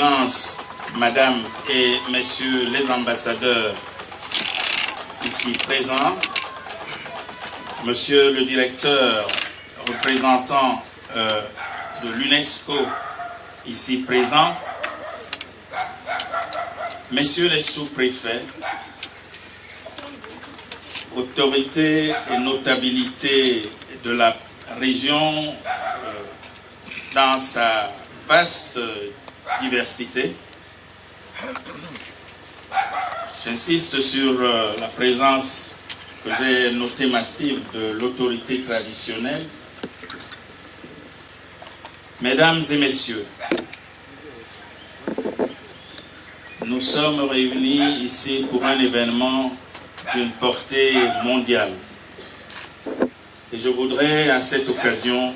Excellences, Madame et Messieurs les ambassadeurs ici présents, Monsieur le directeur représentant de l'UNESCO ici présent, Messieurs les sous-préfets, autorités et notabilités de la région dans sa vaste diversité. J'insiste sur la présence que j'ai notée massive de l'autorité traditionnelle. Mesdames et messieurs, nous sommes réunis ici pour un événement d'une portée mondiale. Et je voudrais à cette occasion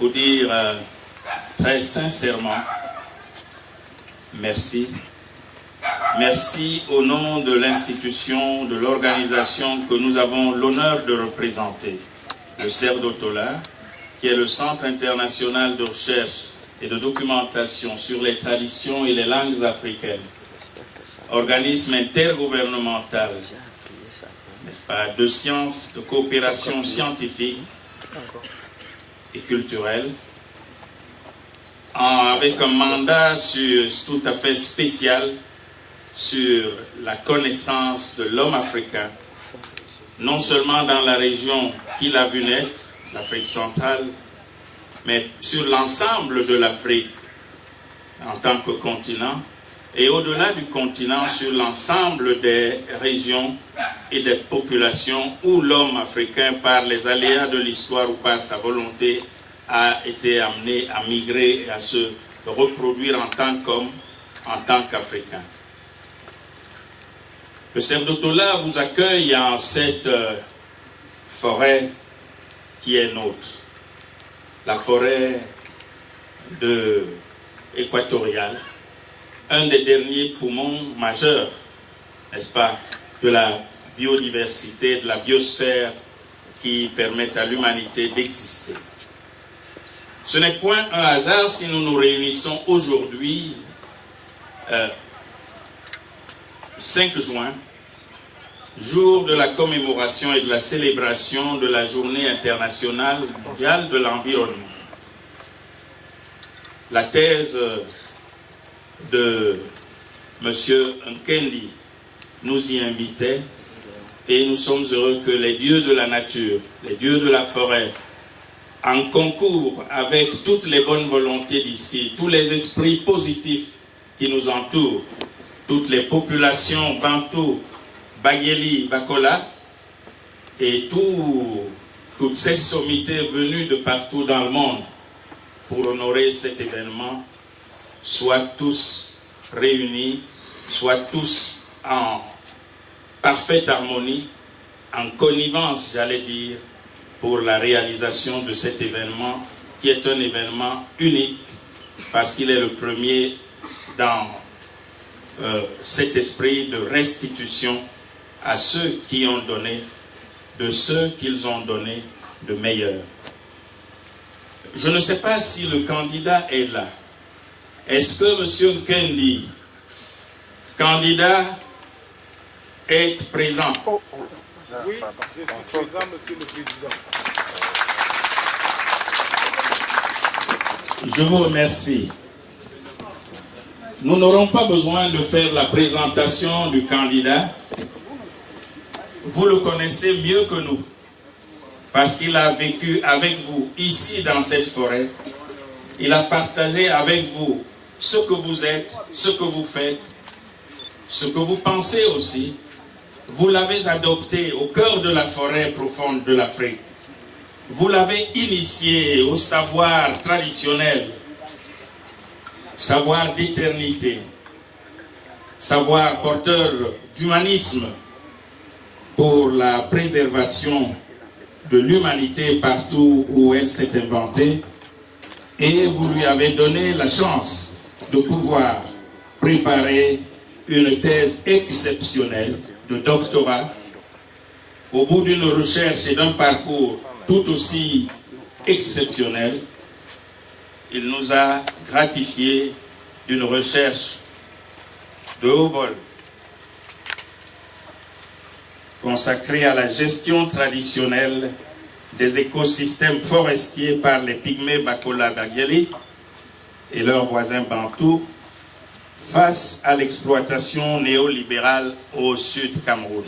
vous dire très sincèrement merci. Merci au nom de l'institution, de l'organisation que nous avons l'honneur de représenter, le CERDOTOLA, qui est le Centre international de recherche et de documentation sur les traditions et les langues africaines, organisme intergouvernemental, n'est-ce pas, de sciences, de coopération scientifique et culturelle, avec un mandat tout à fait spécial sur la connaissance de l'homme africain, non seulement dans la région qu'il a vu naître, l'Afrique centrale, mais sur l'ensemble de l'Afrique en tant que continent, et au-delà du continent, sur l'ensemble des régions et des populations où l'homme africain, par les aléas de l'histoire ou par sa volonté, a été amené à migrer et à se reproduire en tant qu'homme, en tant qu'Africain. Le CERDOTOLA vous accueille en cette forêt qui est nôtre, la forêt équatoriale, un des derniers poumons majeurs, n'est-ce pas, de la biodiversité, de la biosphère qui permettent à l'humanité d'exister. Ce n'est point un hasard si nous nous réunissons aujourd'hui, 5 juin, jour de la commémoration et de la célébration de la Journée internationale mondiale de l'environnement. La thèse de M. Nkendi nous y invitait et nous sommes heureux que les dieux de la nature, les dieux de la forêt, en concours avec toutes les bonnes volontés d'ici, tous les esprits positifs qui nous entourent, toutes les populations Bantou, Bageli, Bakola et toutes ces sommités venues de partout dans le monde pour honorer cet événement, soient tous réunis, soient tous en parfaite harmonie, en connivence, j'allais dire, pour la réalisation de cet événement, qui est un événement unique, parce qu'il est le premier dans cet esprit de restitution à ceux qui ont donné, de ceux qu'ils ont donné de meilleur. Je ne sais pas si le candidat est là. Est-ce que M. Nkendi, candidat, est présent? Oui, je suis présent, Monsieur le Président. Je vous remercie. Nous n'aurons pas besoin de faire la présentation du candidat. Vous le connaissez mieux que nous, parce qu'il a vécu avec vous ici dans cette forêt. Il a partagé avec vous ce que vous êtes, ce que vous faites, ce que vous pensez aussi. Vous l'avez adopté au cœur de la forêt profonde de l'Afrique. Vous l'avez initié au savoir traditionnel, savoir d'éternité, savoir porteur d'humanisme pour la préservation de l'humanité partout où elle s'est inventée. Et vous lui avez donné la chance de pouvoir préparer une thèse exceptionnelle de doctorat au bout d'une recherche et d'un parcours tout aussi exceptionnel. Il nous a gratifié d'une recherche de haut vol consacrée à la gestion traditionnelle des écosystèmes forestiers par les pygmées Bakola Dagyeli et leurs voisins bantous face à l'exploitation néolibérale au sud Cameroun.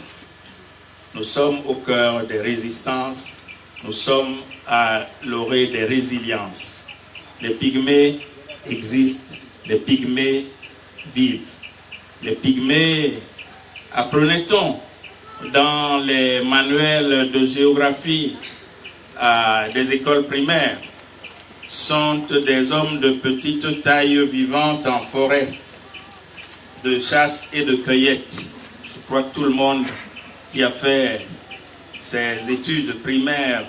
Nous sommes au cœur des résistances, nous sommes à l'orée des résiliences. Les pygmées existent, les pygmées vivent. Les pygmées, apprenait-on dans les manuels de géographie des écoles primaires, sont des hommes de petite taille vivant en forêt, de chasse et de cueillette. Je crois que tout le monde qui a fait ses études primaires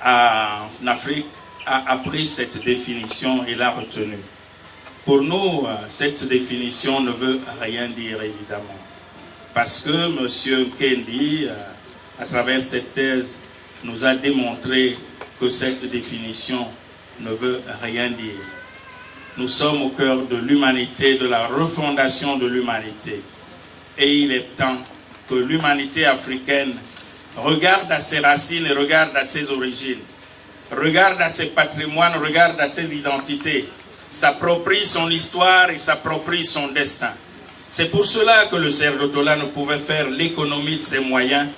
en Afrique a appris cette définition et l'a retenue. Pour nous, cette définition ne veut rien dire, évidemment. Parce que M. Nkendi, à travers cette thèse, nous a démontré que cette définition ne veut rien dire. Nous sommes au cœur de l'humanité, de la refondation de l'humanité. Et il est temps que l'humanité africaine regarde à ses racines et regarde à ses origines, regarde à ses patrimoines, regarde à ses identités, s'approprie son histoire et s'approprie son destin. C'est pour cela que le CERDOTOLA ne pouvait faire l'économie de ses moyens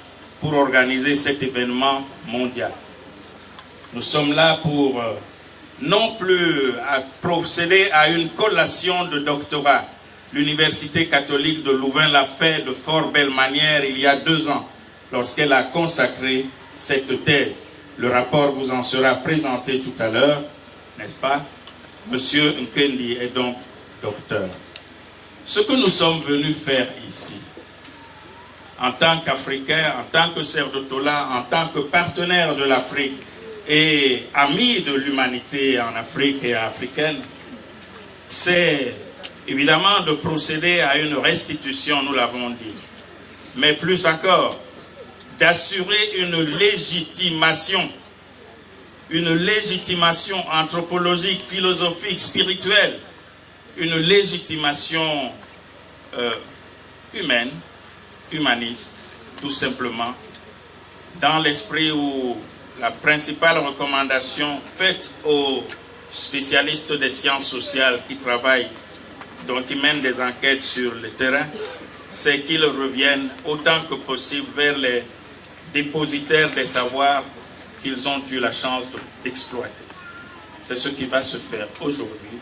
pour organiser cet événement mondial. Nous sommes là pour non plus procéder à une collation de doctorat. L'Université catholique de Louvain l'a fait de fort belle manière il y a 2 ans, lorsqu'elle a consacré cette thèse. Le rapport vous en sera présenté tout à l'heure, n'est-ce pas? Monsieur Nkendi est donc docteur. Ce que nous sommes venus faire ici, en tant qu'Africains, en tant que CERDOTOLA, en tant que partenaire de l'Afrique et amis de l'humanité en Afrique et africaine, c'est évidemment de procéder à une restitution, nous l'avons dit, mais plus encore, d'assurer une légitimation anthropologique, philosophique, spirituelle, une légitimation humaine, humaniste, tout simplement, dans l'esprit où la principale recommandation faite aux spécialistes des sciences sociales qui travaillent, donc qui mènent des enquêtes sur le terrain, c'est qu'ils reviennent autant que possible vers les dépositaires des savoirs qu'ils ont eu la chance d'exploiter. C'est ce qui va se faire aujourd'hui.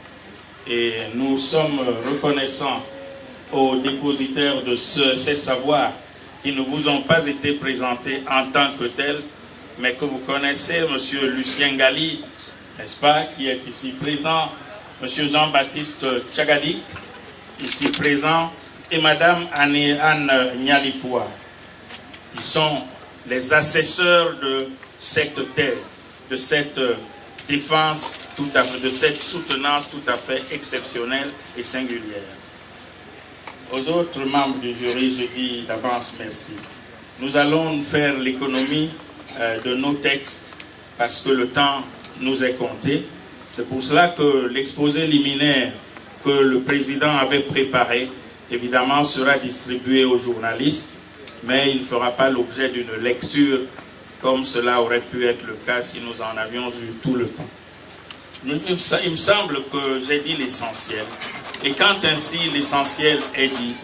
Et nous sommes reconnaissants aux dépositaires de ces savoirs qui ne vous ont pas été présentés en tant que tels, mais que vous connaissez, M. Lucien Gali, n'est-ce pas, qui est ici présent, M. Jean-Baptiste Tchagadi, ici présent, et Mme Anne Nyalipoua. Ils sont les assesseurs de cette thèse, de cette défense, de cette soutenance tout à fait exceptionnelle et singulière. Aux autres membres du jury, je dis d'avance merci. Nous allons faire l'économie de nos textes parce que le temps nous est compté. C'est pour cela que l'exposé liminaire que le président avait préparé, évidemment, sera distribué aux journalistes, mais il ne fera pas l'objet d'une lecture comme cela aurait pu être le cas si nous en avions eu tout le temps. Il me semble que j'ai dit l'essentiel. Et quand ainsi l'essentiel est dit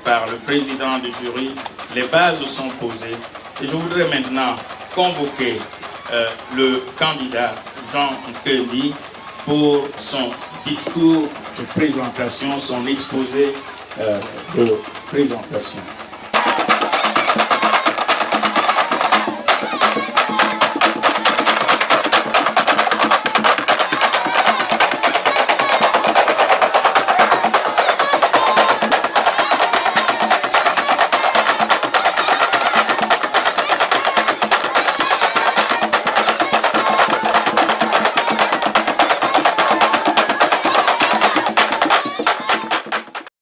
par le président du jury, les bases sont posées. Et je voudrais maintenant convoquer le candidat Jean Nkendi pour son discours de présentation, son exposé de présentation.